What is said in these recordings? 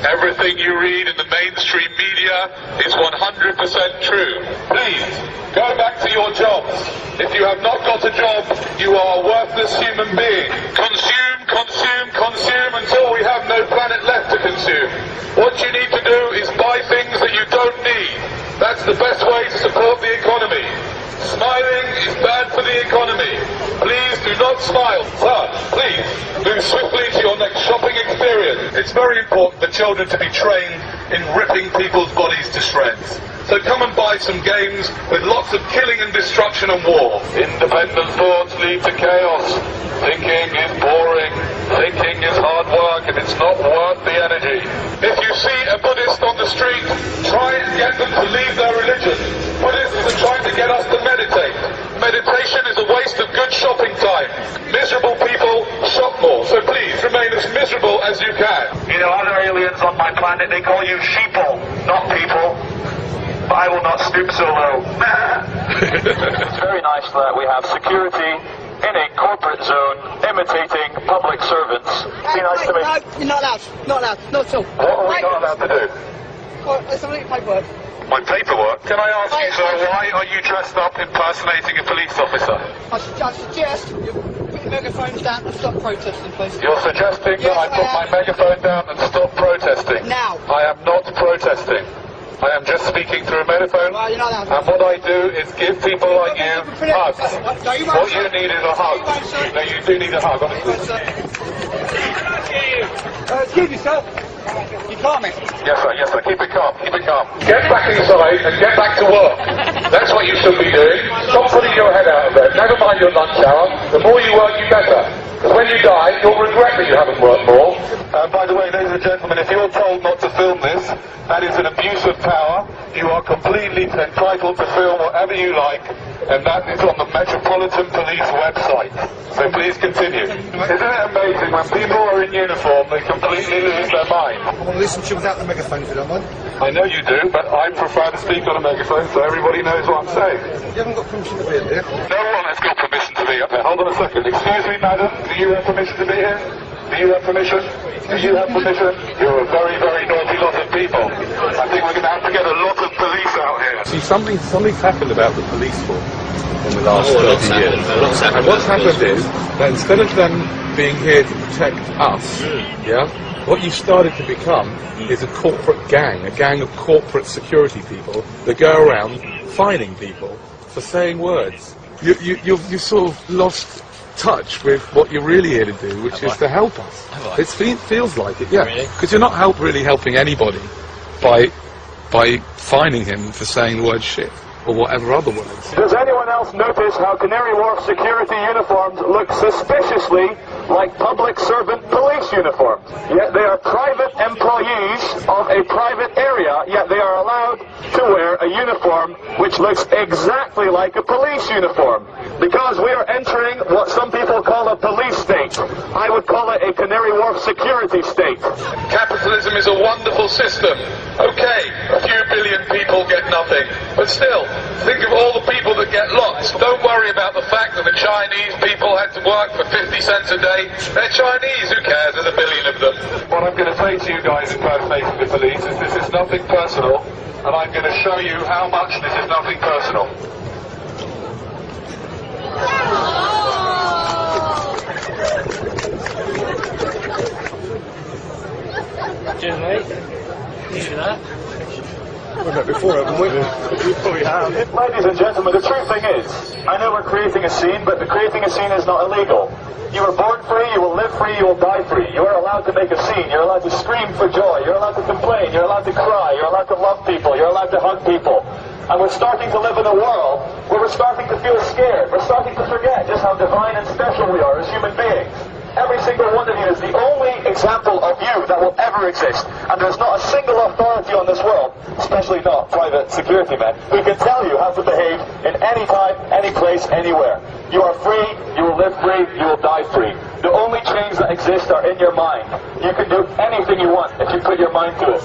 Everything you read in the mainstream media is 100% true. Please, go back to your jobs. If you have not got a job, you are a worthless human being. Consume, consume, consume until we have no planet left to consume. What you need to do is buy things that you don't need. That's the best way to support the economy. Smiling is bad for the economy. Please do not smile. Sir, please, move swiftly to your next shopping experience. It's very important for children to be trained in ripping people's bodies to shreds. So come and buy some games with lots of killing and destruction and war. Independent thoughts lead to chaos. Thinking is boring. Thinking is hard work and it's not worth the energy. If you see a Buddhist on the street, try and get them to leave their religion. Buddhists are trying to get us to meditate. Meditation is a waste of good shopping time. Miserable people shop more, so please remain as miserable as you can. You know, other aliens on my planet, they call you sheeple, not people. But I will not stoop so low. It's very nice that we have security in a corporate zone imitating public servants. Be nice to me. No, you're not allowed. Not allowed. Not at all. What are we not allowed to do? Well, there's something in paperwork. My paperwork? Can I ask you, sir, why are you dressed up impersonating a police officer? I suggest you put your megaphones down and stop protesting, please. You're suggesting that I put my megaphone down and stop protesting? Now. I am not protesting. I am just speaking through a megaphone, well, you're not allowed. And what I do is give people like you hugs. No, you What you need is a hug. No, you do need a hug, honestly. Excuse me, sir. You calm it. Yes, sir. Keep it calm. Keep it calm. Get back inside and get back to work. That's what you should be doing. Stop putting your head out of bed. Never mind your lunch hour. The more you work, you better. Because when you die, you'll regret that you haven't worked more. By the way, ladies and gentlemen, if you're told not to film this, that is an abuse of power. You are completely entitled to film whatever you like, and that is on the Metropolitan Police website. So please continue. Isn't it amazing when people are in uniform, they completely lose their mind? I want to listen to you without the megaphone, if you don't mind. I know you do, but I prefer to speak on a megaphone so everybody knows what I'm saying. You haven't got permission to be in here. No one has got permission to be up here. Hold on a second. Excuse me, madam. Do you have permission to be here? Do you have permission? Do you have permission? You're a very, very naughty lot of people. I think we're going to have to get a lot of police out here. See, something's happened about the police force in the last 30 years. And what's happened is that instead of them being here to protect us, what you've started to become is a corporate gang, a gang of corporate security people that go around fining people for saying words. You've sort of lost touch with what you're really here to do, which is to help us. It feels like it, yeah. Because you're not really helping anybody by fining him for saying the word shit or whatever other words. Does anyone else notice how Canary Wharf security uniforms look suspiciously like public servant police uniforms? Yet they are private employees of a private area, yet they are allowed to wear a uniform which looks exactly like a police uniform. Because we are entering what some people call a police state. I would call it a Canary Wharf security state. Capitalism is a wonderful system. Okay, a few billion people get nothing. But still, think of all the people that get lots. Don't worry about the fact that the Chinese people had to work for 50 cents a day. They're Chinese, who cares? There's a billion of them. What I'm going to say to you guys impersonating the police is this is nothing personal, and I'm going to show you how much this is nothing personal. Cheers, mate. You do that? We've met before, haven't we? We probably have. Ladies and gentlemen, the true thing is, I know we're creating a scene, but creating a scene is not illegal. You are born free, you will live free, you will die free. You are allowed to make a scene, you're allowed to scream for joy, you're allowed to complain, you're allowed to cry, you're allowed to love people, you're allowed to hug people. And we're starting to live in a world where we're starting to feel scared. We're starting to forget just how divine and special we are as human beings. Every single one of you is the only example of you that will ever exist. And there's not a single authority on this world, especially not private security men, who can tell you how to behave in any time, any place, anywhere. You are free, you will live free, you will die free. The only chains that exist are in your mind. You can do anything you want if you put your mind to it.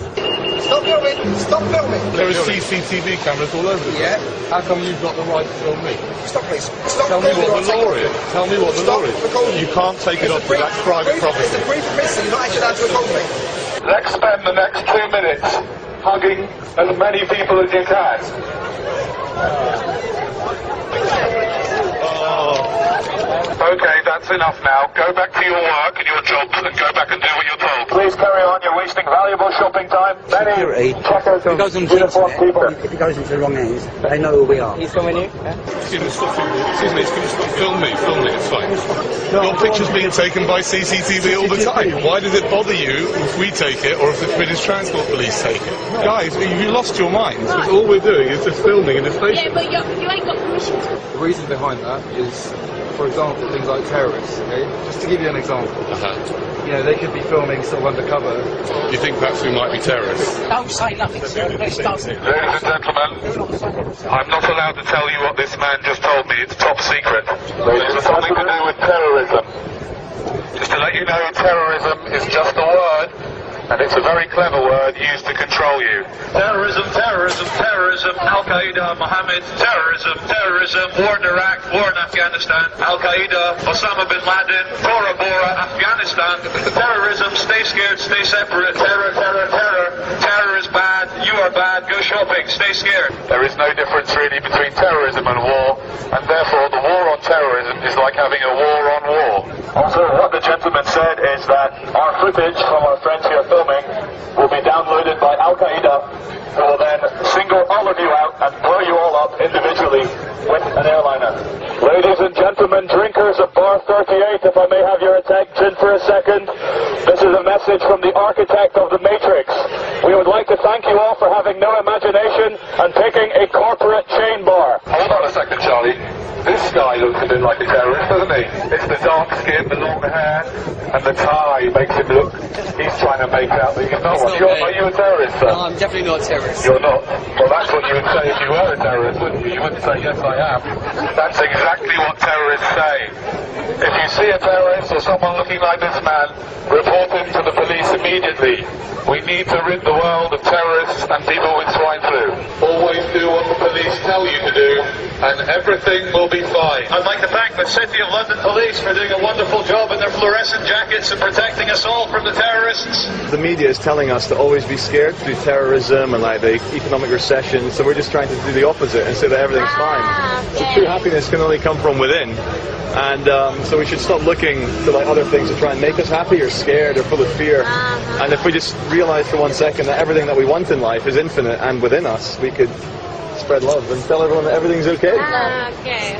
Stop filming! Stop filming! There are CCTV cameras all over the place. Yeah. How come you've got the right to film me? Stop, please. Stop Tell me filming what the or law is. Tell me what the law is. Recording. You can't take it off because that's private property. It's a brief of business. You're not actually allowed to record me. Let's spend the next 2 minutes hugging as many people as you can. Okay, that's enough now. Go back to your work and your jobs and go back and do what you're told. Please carry on. You're wasting valuable shopping time. Many checkers, uniformed people. If it goes into the wrong hands, they know who we are. He's coming in. Excuse me, stop film me, it's fine. Your picture's being taken by CCTV all the time. Why does it bother you if we take it or if the British Transport Police take it? Guys, you lost your minds. All we're doing is just filming in the station. Yeah, but you ain't got permission to. The reason behind that is, for example, things like terrorists, okay? Just to give you an example. You know, they could be filming sort of undercover. You think perhaps we might be terrorists? Don't say nothing, sir. Let's start. Ladies and gentlemen, I'm not allowed to tell you what this man just told me. It's top secret. It's something to do with terrorism. Just to let you know, terrorism is just a word, and it's a very clever word used to control you. Terrorism, terrorism, terrorism, Al-Qaeda, Mohammed, terrorism, terrorism, war in Iraq, war in Afghanistan, Al-Qaeda, Osama bin Laden, Bora Bora, Afghanistan, terrorism, stay scared, stay separate, terror, terror, terror, terror is bad, you are bad, go shopping, stay scared. There is no difference really between terrorism and war, and therefore the war on terrorism is like having a war on war. Also, what the gentleman said is that our footage from our friends here filming will be downloaded by Al-Qaeda, who will then single all of you out and blow you all up individually with an airliner. Ladies and gentlemen, drinkers of Bar 38, if I may have your attention for a second, this is a message from the architect of the Matrix. We would like to thank you all for having no imagination and picking a corporate chain bar. Hold on a second, Charlie. This guy looks a bit like a terrorist, doesn't he? It's the dark skin, the long hair, and the tie makes him look... He's trying to make out that he's not one. Are you a terrorist, sir? No, I'm definitely not a terrorist. You're not? Well, that's what you would say if you were a terrorist, wouldn't you? You wouldn't say, yes, I am. That's exactly what terrorists say. If you see a terrorist or someone looking like this man, report him to the police immediately. We need to rid the world of terrorists and people with swine flu. Always do what the police tell you to do, and everything will be fine. I'd like to thank the City of London Police for doing a wonderful job in their fluorescent jackets and protecting us all from the terrorists. The media is telling us to always be scared through terrorism and like the economic recession, so we're just trying to do the opposite and say that everything's fine. So true happiness can only come from within. And so we should stop looking to like other things to try and make us happy or scared or full of fear. And if we just realize for 1 second that everything that we want in life is infinite and within us, we could spread love and tell everyone that everything's okay. Okay.